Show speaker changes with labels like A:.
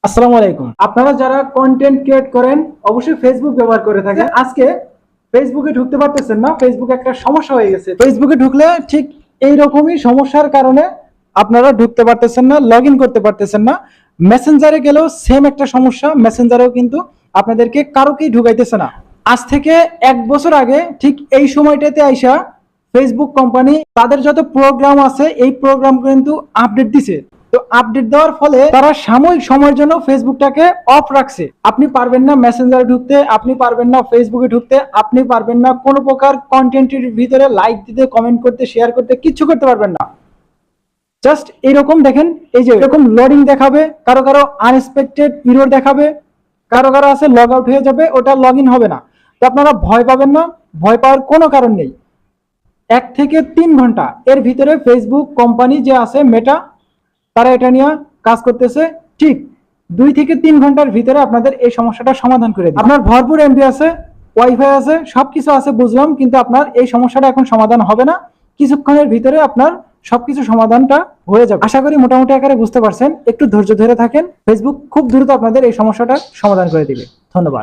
A: আসসালামু আলাইকুম। আপনারা যারা কন্টেন্ট ক্রিয়েট করেন অবশ্যই ফেসবুক ব্যবহার করে থাকেন। আজকে ফেসবুকে ঢুকতে পারতেছেন না, ফেসবুকে একটা সমস্যা হয়ে গেছে। ফেসবুকে ঢুকলে ঠিক এই রকমই সমস্যার কারণে আপনারা ঢুকতে পারতেছেন না, লগ ইন করতে পারতেছেন না। মেসেঞ্জারে গেলেও সেম একটা সমস্যা, মেসেঞ্জারেও কিন্তু আপনাদেরকে কারোকেই ঢুকাইতেছে না। আজ থেকে 1 বছর আগে ঠিক এই সময়টাতে আইসা ফেসবুক কোম্পানি তাদের যত প্রোগ্রাম আছে এই প্রোগ্রাম কিন্তু আপডেট দিছে। তো আপডেট দেওয়ার ফলে তারা সাময়িক সময়ের জন্য ফেসবুকটাকে অফ রাখছে। আপনি পারবেন না মেসেঞ্জারে ঢুকতে, আপনি পারবেন না ফেসবুকে ঢুকতে, আপনি পারবেন না কোনো প্রকার কন্টেন্টের ভিতরে লাইক দিতে, কমেন্ট করতে, শেয়ার করতে, কিচ্ছু করতে পারবেন না। জাস্ট এইরকম দেখেন, এই যে এরকম লোডিং দেখাবে, কারো কারো আনএক্সপেক্টেড এরর দেখাবে, কারো কারো আছে লগ আউট হয়ে যাবে, ওটা লগ ইন হবে না। তো আপনারা ভয় পাবেন না, ভয় পাওয়ার কোনো কারণ নেই। 1 থেকে 3 ঘন্টা এর ভিতরে ফেসবুক কোম্পানি যে আছে মেটা, তারা এটা নিয়ে কাজ করতেছে। ঠিক 2 থেকে 3 ঘন্টার ভিতরে আপনাদের এই সমস্যাটা সমাধান করে দিবে। আপনার ভরপুর এমবি আছে, ওয়াইফাই আছে, সবকিছু আছে বুঝলাম, কিন্তু আপনার এই সমস্যাটা এখন সমাধান হবে না। কিছুক্ষণের ভিতরে আপনার সবকিছু সমাধানটা হয়ে যাবে। আশা করি মোটামুটি আকারে বুঝতে পারছেন। একটু ধৈর্য ধরে থাকেন, ফেসবুক খুব দ্রুত আপনাদের এই সমস্যাটা সমাধান করে দিবে। ধন্যবাদ।